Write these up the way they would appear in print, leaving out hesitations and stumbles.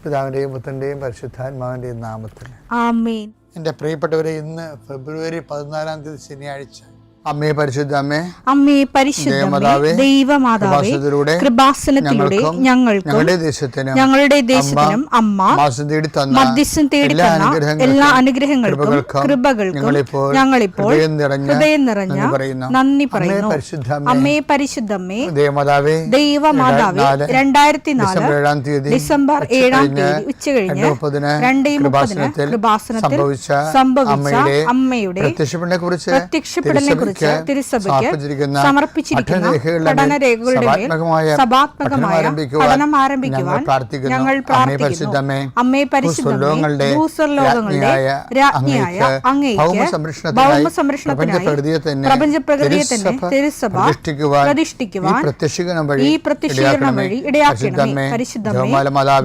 പിതാവിൻ്റെയും പുത്രൻ്റെയും പരിശുദ്ധാത്മാവിൻ്റെയും നാമത്തിൽ ആമേൻ. എൻ്റെ പ്രിയപ്പെട്ടവരെ, ഇന്ന് ഫെബ്രുവരി 14 ശനിയാഴ്ച. അമ്മേ പരിശുദ്ധ അമ്മേ, അമ്മേ പരിശുദ്ധമേ, ദൈവമാതാവേ, കൃപാസനത്തിലൂടെ ഞങ്ങൾക്കും ഞങ്ങളുടെ ദേശത്തിനും അമ്മ മധ്യസ്ഥം തേടി തന്ന എല്ലാ അനുഗ്രഹങ്ങൾക്കും കൃപകൾക്കും ഞങ്ങളിപ്പോൾ ഹൃദയം നിറഞ്ഞ നന്ദി പറയുന്നു. അമ്മേ പരിശുദ്ധമേ, ദൈവമാതാവേ, 2004 ഡിസംബർ 7 ഉച്ചകഴിഞ്ഞ് 2:30 കൃപാസനത്തിൽ സംഭവിച്ച അമ്മയുടെ പ്രത്യക്ഷപ്പെടലിനെ കുറിച്ച് തിരുസഭയ്ക്ക് സമർപ്പിച്ചിരിക്കുന്ന പഠനരേഖകളുടെ മേൽ സഭാത്മകമായ പഠനം ആരംഭിക്കുവാൻ ഞങ്ങൾ പ്രാർത്ഥിക്കുന്നു. അമ്മേ പരിശുദ്ധമേ, ഭൂസ്വർലോകങ്ങളുടെ രാജ്ഞിയായ അങ്ങേയ്ക്ക് ഭൗമസംരക്ഷണത്തിനായി പ്രപഞ്ചപ്രകൃതിയെ തന്നെ തിരുസഭ പ്രതിഷ്ഠിക്കുവാൻ ഈ പ്രത്യക്ഷീകരണം വഴി ഇടയാക്കണമേ. പരിശുദ്ധമേ,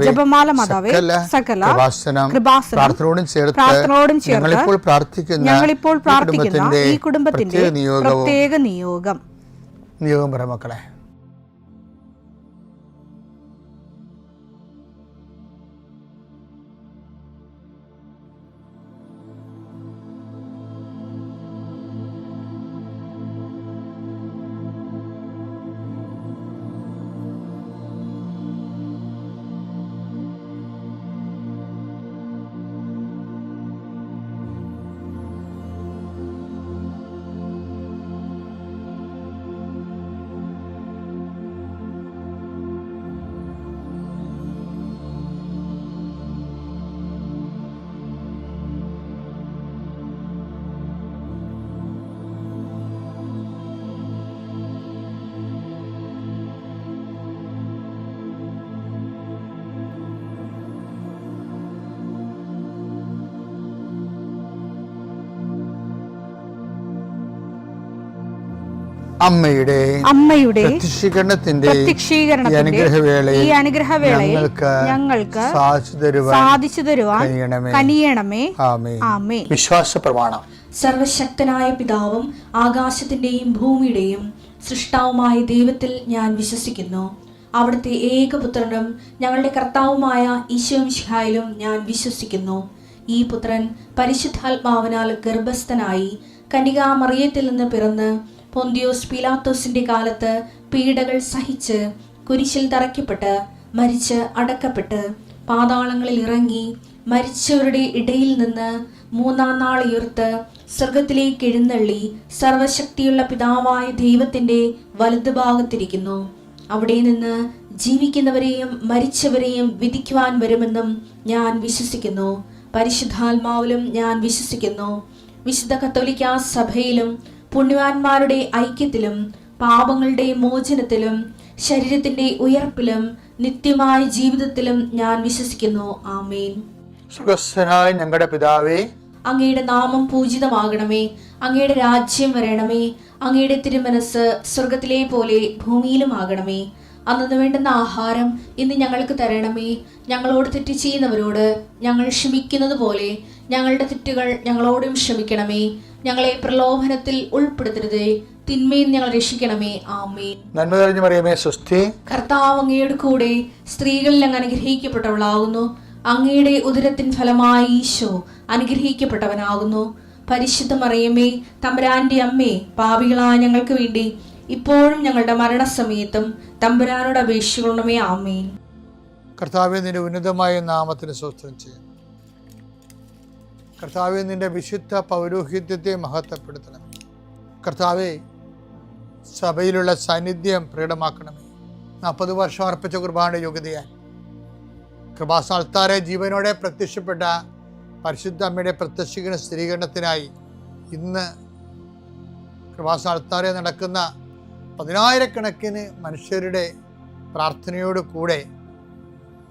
ജപമാല മാതാവേ, സകല കൃപാസനം പ്രാർത്ഥനയോടും ചേർത്ത് ഞങ്ങളിപ്പോൾ പ്രാർത്ഥിക്കുന്ന ഈ കുടുംബത്തിന്റെ പ്രത്യേക നിയോഗം പറ മക്കളെ. അമ്മയുടെ പ്രത്യക്ഷീകരണത്തിന്റെ ഈ അനുഗ്രഹവേളയിൽ ഞങ്ങൾക്ക് സാധിച്ചു തരുവാൻ കനിയണമേ. ആമേൻ. വിശ്വാസ പ്രമാണം. സർവശക്തനായ പിതാവും ആകാശത്തിന്റെയും ഭൂമിയുടെയും സൃഷ്ടാവുമായ ദൈവത്തിൽ ഞാൻ വിശ്വസിക്കുന്നു. അവിടുത്തെ ഏകപുത്രനും ഞങ്ങളുടെ കർത്താവുമായ ഈശോ മിശിഹായിലും ഞാൻ വിശ്വസിക്കുന്നു. ഈ പുത്രൻ പരിശുദ്ധാത്മാവിനാൽ ഗർഭസ്ഥനായി കന്യകാമറിയത്തിൽ നിന്ന് പിറന്ന് പൊന്തിയോസ് പീലാത്തോസിന്റെ കാലത്ത് പീഡകൾ സഹിച്ച് കുരിശിൽ തറയ്ക്കപ്പെട്ട് മരിച്ച് അടക്കപ്പെട്ട് പാതാളങ്ങളിൽ ഇറങ്ങി മരിച്ചവരുടെ ഇടയിൽ നിന്ന് 3-ാം നാൾ ഉയർത്ത് സ്വർഗത്തിലേക്ക് എഴുന്നള്ളി സർവശക്തിയുള്ള പിതാവായ ദൈവത്തിന്റെ വലതുഭാഗത്തിരിക്കുന്നു. അവിടെ നിന്ന് ജീവിക്കുന്നവരെയും മരിച്ചവരെയും വിധിക്കുവാൻ വരുമെന്നും ഞാൻ വിശ്വസിക്കുന്നു. പരിശുദ്ധാത്മാവിലും ഞാൻ വിശ്വസിക്കുന്നു. വിശുദ്ധ കത്തോലിക്കാ സഭയിലും പുണ്യവാന്മാരുടെ ഐക്യത്തിലും പാപങ്ങളുടെ മോചനത്തിലും ശരീരത്തിന്റെ ഉയർപ്പിലും നിത്യമായ ജീവിതത്തിലും ഞാൻ വിശ്വസിക്കുന്നു. ആമേൻ. സുഖസ്ഥനായ ഞങ്ങളുടെ പിതാവേ, അങ്ങയുടെ നാമം പൂജിതമാകണമേ. അങ്ങയുടെ രാജ്യം വരണമേ. അങ്ങയുടെ തിരുമനസ് സ്വർഗത്തിലെ പോലെ ഭൂമിയിലും ആകണമേ. അന്നു വേണ്ടുന്ന ആഹാരം ഇന്ന് ഞങ്ങൾക്ക് തരണമേ. ഞങ്ങളോട് തെറ്റ് ചെയ്യുന്നവരോട് ഞങ്ങൾ ക്ഷമിക്കുന്നത് പോലെ ഞങ്ങളുടെ തെറ്റുകൾ ഞങ്ങളോടും ക്ഷമിക്കണമേ. ഞങ്ങളെ പ്രലോഭനത്തിൽ ഉൾപ്പെടുത്തരുതേ, തിന്മയിൽ ഞങ്ങൾ രക്ഷിക്കണമേ. ആമേൻ. നന്മ നിറഞ്ഞ മറിയമേ, സ്വസ്തി. കർത്താവ് അങ്ങയുടെ കൂടെ സ്ത്രീകളിൽ അങ്ങ് അനുഗ്രഹിക്കപ്പെട്ടവളാകുന്നു. അങ്ങയുടെ ഉദരത്തിൻ ഫലമായി ഈശോ അനുഗ്രഹിക്കപ്പെട്ടവനാകുന്നു. പരിശുദ്ധ മറിയമേ, തമ്പുരാന്റെ അമ്മേ, പാപികളായ ഞങ്ങൾക്ക് വേണ്ടി ഇപ്പോഴും ഞങ്ങളുടെ മരണസമയത്തും തമ്പുരാനോട് അപേക്ഷിക്കണമേ. ആമേൻ. കർത്താവേ, നിന്റെ ഉന്നതമായ നാമത്തിന് സ്തോത്രം ചെയ്യുന്നു. കർത്താവേ, നിന്റെ വിശുദ്ധ പൗരോഹിത്യത്തെ മഹത്വപ്പെടുത്തണമേ. കർത്താവേ, സഭയിലുള്ള സാന്നിധ്യം പ്രകടമാക്കണമേ. 40 വർഷം അർപ്പിച്ച കുർബാനയുടെ യോഗ്യതയാൽ കൃപാസ്ഥാനത്താരെ ജീവനോടെ പ്രത്യക്ഷപ്പെട്ട പരിശുദ്ധ അമ്മയുടെ പ്രത്യക്ഷീകരണ സ്ഥിരീകരണത്തിനായി ഇന്ന് കൃപാസ്ഥാനത്താരെ നടക്കുന്ന 10,000-കണക്കിന് മനുഷ്യരുടെ പ്രാർത്ഥനയോട് കൂടെ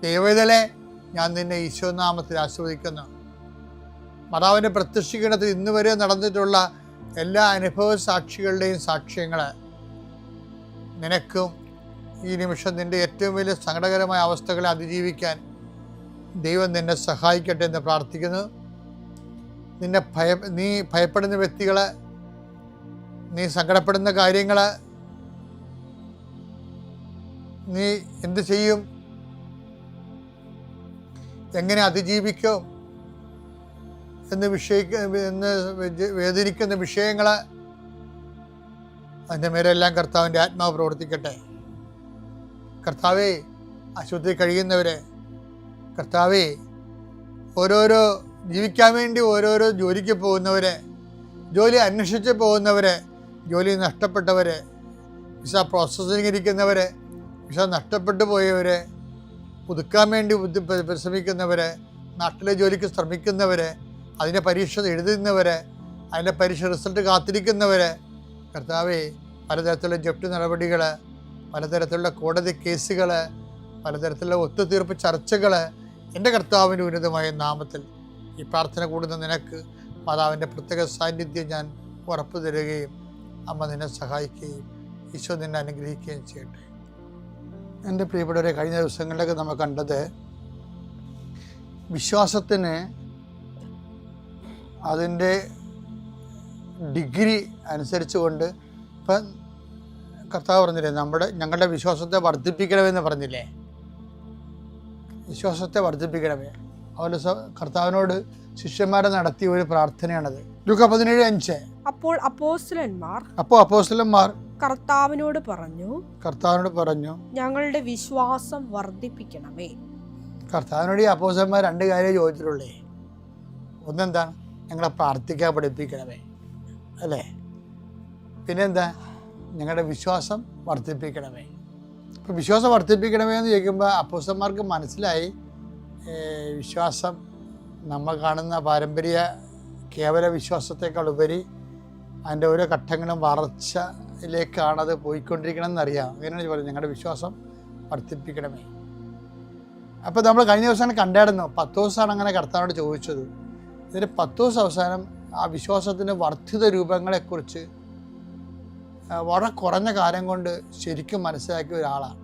ദൈവവേദലെ ഞാൻ നിന്നെ ഈശോനാമത്തിൽ ആസ്വദിക്കുന്നു. മാതാവിൻ്റെ പ്രത്യക്ഷീകരണത്തിൽ ഇന്ന് വരെ നടന്നിട്ടുള്ള എല്ലാ അനുഭവ സാക്ഷികളുടെയും സാക്ഷ്യങ്ങൾ നിനക്കും ഈ നിമിഷം നിൻ്റെ ഏറ്റവും വലിയ സങ്കടകരമായ അവസ്ഥകളെ അതിജീവിക്കാൻ ദൈവം നിന്നെ സഹായിക്കട്ടെ എന്ന് പ്രാർത്ഥിക്കുന്നു. നീ ഭയപ്പെടുന്ന വ്യക്തികൾ, നീ സങ്കടപ്പെടുന്ന കാര്യങ്ങൾ, നീ എന്ത് ചെയ്യും, എങ്ങനെ അതിജീവിക്കും എന്ന് വേദനിക്കുന്ന വിഷയങ്ങൾ, അതിൻ്റെ മേലെല്ലാം കർത്താവിൻ്റെ ആത്മാവ് പ്രവർത്തിക്കട്ടെ. കർത്താവേ, ആശുപത്രി കഴിയുന്നവരെ, കർത്താവേ, ഓരോരോ ജീവിക്കാൻ വേണ്ടി ഓരോരോ ജോലിക്ക് പോകുന്നവരെ, ജോലി അന്വേഷിച്ച് പോകുന്നവരെ, ജോലി നഷ്ടപ്പെട്ടവരെ, വിസ പ്രോസസ്സിംഗ് ഇരിക്കുന്നവരെ, വിസ നഷ്ടപ്പെട്ടു പോയവരെ, പുതുക്കാൻ വേണ്ടി പരിശ്രമിക്കുന്നവരെ, നാട്ടിലെ ജോലിക്ക് ശ്രമിക്കുന്നവരെ, അതിൻ്റെ പരീക്ഷ എഴുതുന്നവരെ, അതിൻ്റെ പരീക്ഷ റിസൾട്ട് കാത്തിരിക്കുന്നവരെ, കർത്താവേ, പലതരത്തിലുള്ള ജപ്തി നടപടികൾ, പലതരത്തിലുള്ള കോടതി കേസുകൾ, പലതരത്തിലുള്ള ഒത്തുതീർപ്പ് ചർച്ചകൾ, എൻ്റെ കർത്താവിൻ്റെ ഉന്നതമായ നാമത്തിൽ ഈ പ്രാർത്ഥന കൂടുന്ന നിനക്ക് മാതാവിൻ്റെ പ്രത്യേക സാന്നിധ്യം ഞാൻ ഉറപ്പു തരികയും അമ്മ നിന്നെ സഹായിക്കുകയും ഈശോ നിന്നെ അനുഗ്രഹിക്കുകയും ചെയ്യട്ടെ. എൻ്റെ പ്രിയപ്പെട്ടവരെ, കഴിഞ്ഞ ദിവസങ്ങളിലൊക്കെ നമ്മൾ കണ്ടത് വിശ്വാസത്തിന് അതിൻ്റെ ഡിഗ്രി അനുസരിച്ചുകൊണ്ട്, ഇപ്പം കർത്താവ് പറഞ്ഞില്ലേ, ഞങ്ങളുടെ വിശ്വാസത്തെ വർദ്ധിപ്പിക്കണമെന്ന് പറഞ്ഞില്ലേ, വിശ്വാസത്തെ വർദ്ധിപ്പിക്കണമേ. അതുപോലെ കർത്താവിനോട് ശിഷ്യന്മാരെ നടത്തിയ ഒരു പ്രാർത്ഥനയാണത്. ലൂക്കാ 17:5. അപ്പോൾ അപ്പോസ്തലന്മാർ കർത്താവിനോട് പറഞ്ഞു, ഞങ്ങളുടെ വിശ്വാസം വർദ്ധിപ്പിക്കണമേ. കർത്താവിനോട് ഈ അപ്പോസ്തലന്മാർ 2 കാര്യം ചോദിച്ചിട്ടുള്ളേ. ഒന്നെന്താണ്? ഞങ്ങളെ പ്രാർത്ഥിക്കാൻ പഠിപ്പിക്കണമേ, അല്ലേ? പിന്നെന്താ? ഞങ്ങളുടെ വിശ്വാസം വർദ്ധിപ്പിക്കണമേ. ഇപ്പോൾ വിശ്വാസം വർദ്ധിപ്പിക്കണമേ എന്ന് ചോദിക്കുമ്പോൾ അപ്പോസ്തലന്മാർക്ക് മനസ്സിലായി, വിശ്വാസം നമ്മൾ കാണുന്ന പാരമ്പര്യ കേവല വിശ്വാസത്തെക്കാൾ ഉപരി അതിൻ്റെ ഓരോ ഘട്ടങ്ങളും വളർച്ചയിലേക്കാണത് പോയിക്കൊണ്ടിരിക്കണം എന്നറിയാം. അങ്ങനെയാണ് പറയുന്നത്, ഞങ്ങളുടെ വിശ്വാസം വർദ്ധിപ്പിക്കണമേ. അപ്പോൾ നമ്മൾ കഴിഞ്ഞ ദിവസം കണ്ടായിരുന്നു, 10 ദിവസമാണ് അങ്ങനെ കർത്താവിനോട് ചോദിച്ചത്. ഇതിന് 10 ദിവസം അവസാനം ആ വിശ്വാസത്തിൻ്റെ വർദ്ധിത രൂപങ്ങളെക്കുറിച്ച് വളരെ കുറഞ്ഞ കാലം കൊണ്ട് ശരിക്കും മനസ്സിലാക്കിയ ഒരാളാണ്.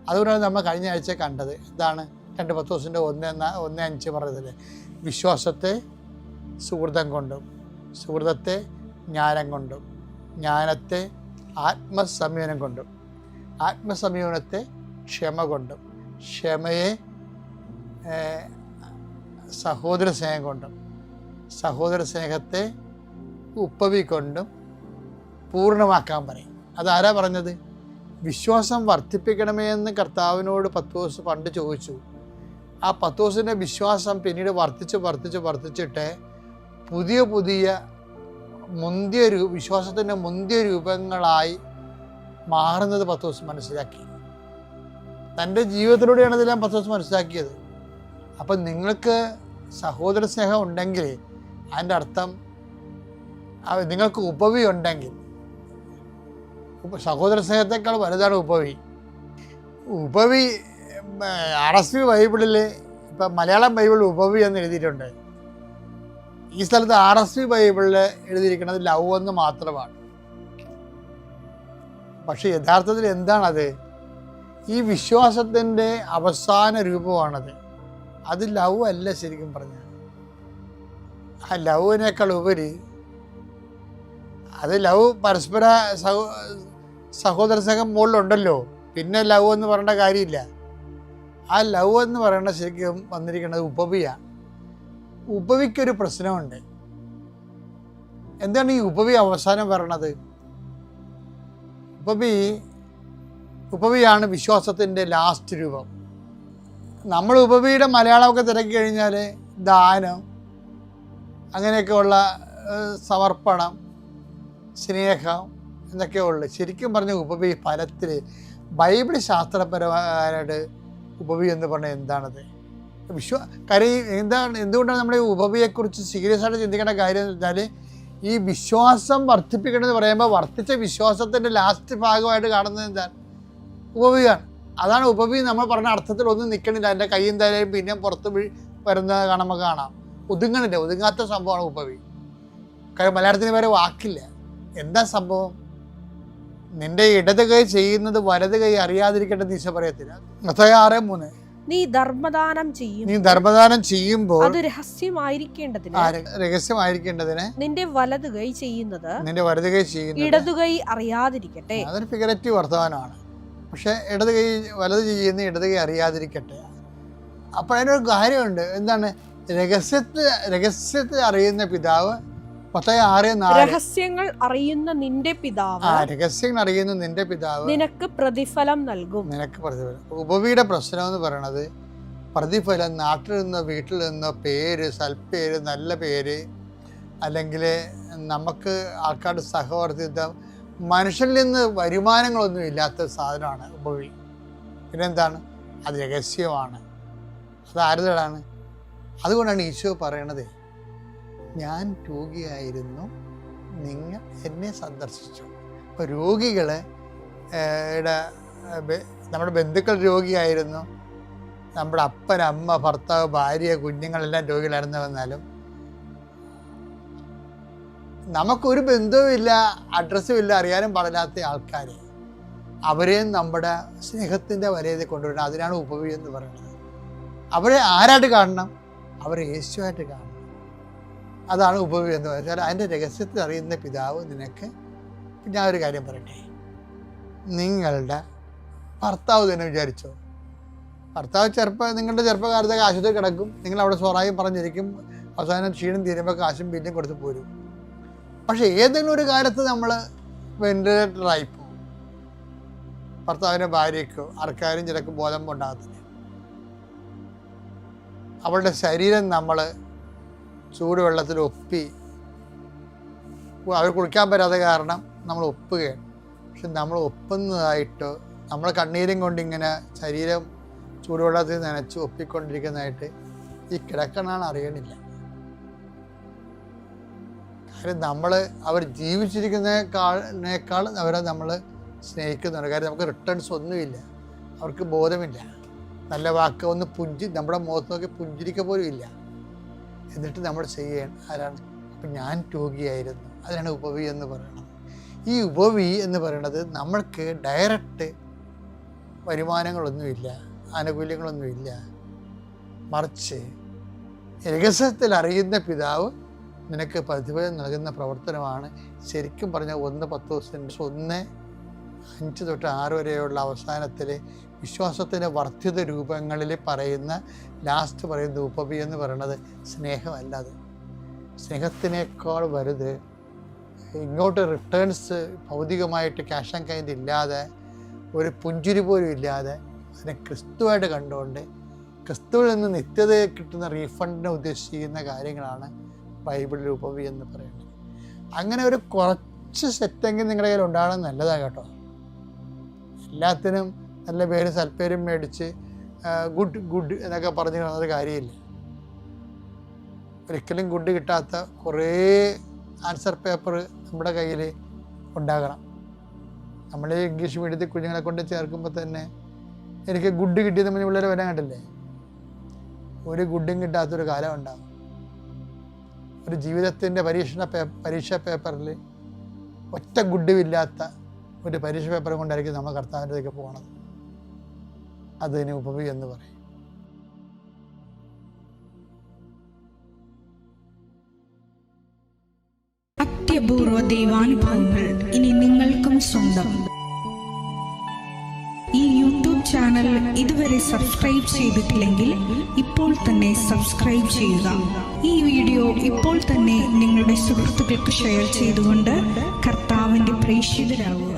അതുകൊണ്ടാണ് നമ്മൾ കഴിഞ്ഞ ആഴ്ച കണ്ടത്. എന്താണ് 2 പത്രോസിൻ്റെ 1:5 പറഞ്ഞതില്ലേ? വിശ്വാസത്തെ സുഹൃതം കൊണ്ടും, സുഹൃതത്തെ ജ്ഞാനം കൊണ്ടും, ജ്ഞാനത്തെ ആത്മസംയമനം കൊണ്ടും, ആത്മസംയമനത്തെ ക്ഷമ കൊണ്ടും, ക്ഷമയെ സഹോദര സ്നേഹം കൊണ്ടും, സഹോദര സ്നേഹത്തെ ഉപവി കൊണ്ടും പൂർണ്ണമാക്കാൻ പറയും. അതാരാ പറഞ്ഞത്? വിശ്വാസം വർദ്ധിപ്പിക്കണമേ എന്ന് കർത്താവിനോട് 10 ദിവസം പണ്ട് ചോദിച്ചു. ആ 10 ദിവസത്തിൻ്റെ വിശ്വാസം പിന്നീട് വർദ്ധിച്ചിട്ട് പുതിയ വിശ്വാസത്തിൻ്റെ മുന്തിയ രൂപങ്ങളായി മാറുന്നത് 10 ദിവസം മനസ്സിലാക്കി. തൻ്റെ ജീവിതത്തിലൂടെയാണ് ഇതെല്ലാം 10 ദിവസം മനസ്സിലാക്കിയത്. അപ്പം നിങ്ങൾക്ക് സഹോദര സ്നേഹം ഉണ്ടെങ്കിൽ അതിൻ്റെ അർത്ഥം നിങ്ങൾക്ക് ഉപവി ഉണ്ടെങ്കിൽ, സഹോദര സ്നേഹത്തെക്കാൾ വലുതാണ് ഉപവി. RSV ബൈബിളിൽ, ഇപ്പം മലയാളം ബൈബിളിൽ ഉപവി എന്ന് എഴുതിയിട്ടുണ്ട്. ഈ സ്ഥലത്ത് RSV ബൈബിളിൽ എഴുതിയിരിക്കുന്നത് ലവ് എന്ന് മാത്രമാണ്. പക്ഷെ യഥാർത്ഥത്തിൽ എന്താണത്? ഈ വിശ്വാസത്തിൻ്റെ അവസാന രൂപമാണത്. അത് ലവ് അല്ല ശരിക്കും പറഞ്ഞാൽ. ആ ലവിനേക്കാൾ ഉപരി അത് ലവ് പരസ്പര സഹോദര സ്നേഹം മുകളിലുണ്ടല്ലോ, പിന്നെ ലവ് എന്ന് പറയേണ്ട കാര്യമില്ല. ആ ലവ് എന്ന് പറയേണ്ട ശരിക്കും വന്നിരിക്കുന്നത് ഉപവിയാണ്. ഉപവിക്കൊരു പ്രശ്നമുണ്ട്. എന്താണ് ഈ ഉപവി അവസാനം പറയണത്? ഉപവിയാണ് വിശ്വാസത്തിൻ്റെ ലാസ്റ്റ് രൂപം. നമ്മൾ ഉപവിയുടെ മലയാളമൊക്കെ തിരക്കി കഴിഞ്ഞാൽ ദാനം, അങ്ങനെയൊക്കെയുള്ള സമർപ്പണം, സ്നേഹം എന്നൊക്കെ ഉള്ളു. ശരിക്കും പറഞ്ഞ ഉപവി ഫലത്തിൽ ബൈബിൾ ശാസ്ത്രപരമായിട്ട് ഉപവി എന്ന് പറഞ്ഞാൽ എന്താണത്? എന്തുകൊണ്ടാണ് നമ്മൾ ഈ ഉപവിയെക്കുറിച്ച് സീരിയസ് ആയിട്ട് ചിന്തിക്കേണ്ട കാര്യം എന്ന് വെച്ചാൽ, ഈ വിശ്വാസം വർദ്ധിപ്പിക്കണമെന്ന് പറയുമ്പോൾ വർദ്ധിച്ച വിശ്വാസത്തിൻ്റെ ലാസ്റ്റ് ഭാഗമായിട്ട് കാണുന്നത് എന്താണ്? ഉപവിയാണ്. അതാണ് ഉപവി. നമ്മൾ പറഞ്ഞ അർത്ഥത്തിൽ ഒന്നും നിൽക്കണില്ല. എൻ്റെ കയ്യും തലയും പിന്നെ പുറത്ത് വരുന്നത് കാണാം. ഒതുങ്ങാത്ത സംഭവമാണ് ഉപവി. കാര്യം മലയാളത്തിന് വേറെ വാക്കില്ല. എന്താ സംഭവം? നിന്റെ ഇടത് കൈ ചെയ്യുന്നത് വലത് കൈ അറിയാതിരിക്കേണ്ട ദിശ പറയത്തില്ല. മത്തായി 6:3. നീ ധർമ്മദാനം ചെയ്യുമ്പോൾ അത് രഹസ്യമായിരിക്കേണ്ടതിന് നിന്റെ വലത് കൈ ചെയ്യുന്നത് ഇടതു കൈ അറിയാതിരിക്കട്ടെ. അതൊരു ഫിഗറേറ്റീവ് വർത്തമാനമാണ്. പക്ഷെ വലത് ചെയ്യുന്ന ഇടത് കൈ അറിയാതിരിക്കട്ടെ. അപ്പോൾ അതിനൊരു കാര്യമുണ്ട്. എന്താണ്? രഹസ്യത്തിൽ അറിയുന്ന പിതാവ്. 10:6-4 രഹസ്യങ്ങൾ അറിയുന്ന നിന്റെ പിതാവ് രഹസ്യങ്ങൾ അറിയുന്ന നിന്റെ പിതാവ് നിനക്ക് പ്രതിഫലം നൽകും. നിനക്ക് പ്രതിഫലം. ഉപവിയുടെ പ്രശ്നം എന്ന് പറയുന്നത് പ്രതിഫലം നാട്ടിൽ നിന്നോ വീട്ടിൽ നിന്നോ പേര്, സൽപ്പേര്, നല്ല പേര്, അല്ലെങ്കിൽ നമുക്ക് ആൾക്കാരുടെ സഹവർത്തിത്വം, മനുഷ്യനിൽ നിന്ന് വരുമാനങ്ങളൊന്നും ഇല്ലാത്ത സാധനമാണ് ഉപവി. പിന്നെന്താണ്? അത് രഹസ്യമാണ്. അത് ആരുടേതാണ്? അതുകൊണ്ടാണ് ഈശോ പറയണത്, ഞാൻ രോഗിയായിരുന്നു, നിങ്ങൾ എന്നെ സന്ദർശിച്ചു. അപ്പോൾ രോഗികളെ നമ്മുടെ ബന്ധുക്കൾ രോഗിയായിരുന്നു, നമ്മുടെ അപ്പൻ, അമ്മ, ഭർത്താവ്, ഭാര്യ, കുഞ്ഞുങ്ങളെല്ലാം രോഗികളായിരുന്നു വന്നാലും നമുക്കൊരു ബന്ധവുമില്ല, അഡ്രസ്സും ഇല്ല, അറിയാനും പാടില്ലാത്ത ആൾക്കാർ, അവരെയും നമ്മുടെ സ്നേഹത്തിൻ്റെ വലയത്തിൽ കൊണ്ടുവരണം. അതിനാണ് ഉപവി എന്ന് പറയുന്നത്. അവരെ ആരായിട്ട് കാണണം? അവരെ യേശുവായിട്ട് കാണണം. അതാണ് ഉപവി എന്ന് പറഞ്ഞാൽ അതിൻ്റെ രഹസ്യത്തിൽ അറിയുന്ന പിതാവ് നിനക്ക്. ഞാൻ ഒരു കാര്യം പറയട്ടെ, നിങ്ങളുടെ ഭർത്താവ് തന്നെ വിചാരിച്ചോ, ഭർത്താവ് നിങ്ങളുടെ ചെറുപ്പകാലത്തൊക്കെ ആശുപത്രി കിടക്കും, നിങ്ങളവിടെ സ്വറായും പറഞ്ഞിരിക്കും, അവസാനം ക്ഷീണം തീരുമ്പോൾ കാശും ബില്ലും കൊടുത്ത് പോരും. പക്ഷേ ഏതെങ്കിലും ഒരു കാലത്ത് നമ്മൾ വെന്റിലേറ്ററായി പോകും. ഭർത്താവിൻ്റെ ഭാര്യയ്ക്കോ ആർക്കാരും ചിലക്ക് ബോധം ഉണ്ടാകത്തില്ല. അവളുടെ ശരീരം നമ്മൾ ചൂടുവെള്ളത്തിൽ ഒപ്പി, അവർ കുളിക്കാൻ പറ്റാത്ത കാരണം നമ്മൾ ഒപ്പുകയാണ്. പക്ഷെ നമ്മൾ ഒപ്പുന്നതായിട്ടോ നമ്മൾ കണ്ണീരും കൊണ്ടിങ്ങനെ ശരീരം ചൂടുവെള്ളത്തിൽ നനച്ച് ഒപ്പിക്കൊണ്ടിരിക്കുന്നതായിട്ട് ഈ കിടക്കണാണ് അറിയണില്ല. കാര്യം അവർ ജീവിച്ചിരിക്കുന്നതിനേക്കാൾ അവരെ നമ്മൾ സ്നേഹിക്കുന്നുണ്ട്. കാര്യം നമുക്ക് റിട്ടേൺസ് ഒന്നുമില്ല, അവർക്ക് ബോധമില്ല, നല്ല വാക്ക് ഒന്ന് നമ്മുടെ മുഖത്ത് നോക്കി പുഞ്ചിരിക്ക പോലും ഇല്ല. എന്നിട്ട് നമ്മൾ ചെയ്യണം ആരാണ്? അപ്പം ഞാൻ രോഗിയായിരുന്നു. അതിനാണ് ഉപവി എന്ന് പറയുന്നത്. ഈ ഉപവി എന്ന് പറയുന്നത് നമ്മൾക്ക് ഡയറക്റ്റ് വരുമാനങ്ങളൊന്നുമില്ല, ആനുകൂല്യങ്ങളൊന്നുമില്ല, മറിച്ച് രഹസ്യത്തിൽ അറിയുന്ന പിതാവ് നിനക്ക് പ്രതിഫലം നൽകുന്ന പ്രവർത്തനമാണ് ശരിക്കും പറഞ്ഞാൽ 1:10 വരെയുള്ള അവസാനത്തിൽ വിശ്വാസത്തിൻ്റെ വർദ്ധിത രൂപങ്ങളിൽ പറയുന്ന ലാസ്റ്റ് പറയുന്ന ഉപവി എന്ന് പറയുന്നത് സ്നേഹമല്ലാതെ, സ്നേഹത്തിനേക്കാൾ വലുത് ഇങ്ങോട്ട് റിട്ടേൺസ് ഭൗതികമായിട്ട് ക്യാഷ് ആൻഡ് കൈൻഡ് ഇല്ലാതെ, ഒരു പുഞ്ചിരി പോലും ഇല്ലാതെ അതിനെ ക്രിസ്തുവായിട്ട് കണ്ടുകൊണ്ട് ക്രിസ്തുവിൽ നിന്ന് നിത്യതയെ കിട്ടുന്ന റീഫണ്ടിനെ ഉദ്ദേശിക്കുന്ന കാര്യങ്ങളാണ് ബൈബിളിൽ ഉപവി എന്ന് പറയുന്നത്. അങ്ങനെ ഒരു കുറച്ച് സെറ്റെങ്കിൽ നിങ്ങളുടെ കയ്യിൽ ഉണ്ടാകണം, നല്ലതാണ് കേട്ടോ. എല്ലാത്തിനും നല്ല പേര് സൽപ്പേരും മേടിച്ച് ഗുഡ് എന്നൊക്കെ പറഞ്ഞു ഒരു കാര്യമില്ല. ഒരിക്കലും ഗുഡ് കിട്ടാത്ത കുറേ ആൻസർ പേപ്പർ നമ്മുടെ കയ്യിൽ ഉണ്ടാകണം. നമ്മൾ ഇംഗ്ലീഷ് മീഡിയത്തിൽ കുഞ്ഞുങ്ങളെ കൊണ്ട് ചേർക്കുമ്പോൾ തന്നെ എനിക്ക് ഗുഡ് കിട്ടിയത് നമ്മൾ പിള്ളേർ വരാൻ കണ്ടില്ലേ, ഒരു ഗുഡും കിട്ടാത്തൊരു കാലം ഉണ്ടാകും. ഒരു ജീവിതത്തിൻ്റെ പരീക്ഷാ പേപ്പറിൽ ഒറ്റ ഗുഡുമില്ലാത്ത ഒരു പരീക്ഷ പേപ്പറും കൊണ്ടായിരിക്കും നമ്മൾ കർത്താവിൻ്റെ അടുത്തേക്ക് പോകണത്. അതിന് ഉപവി എന്ന് പറയും. അത്യപൂർവ ദൈവാനുഭവങ്ങൾ ഇനി നിങ്ങൾക്കും സ്വന്തം. ഈ യൂട്യൂബ് ചാനൽ ഇതുവരെ സബ്സ്ക്രൈബ് ചെയ്തിട്ടില്ലെങ്കിൽ ഇപ്പോൾ തന്നെ സബ്സ്ക്രൈബ് ചെയ്യുക. ഈ വീഡിയോ ഇപ്പോൾ തന്നെ നിങ്ങളുടെ സുഹൃത്തുക്കൾക്ക് ഷെയർ ചെയ്തുകൊണ്ട് കർത്താവിൻ്റെ പ്രേക്ഷിതരാകുക.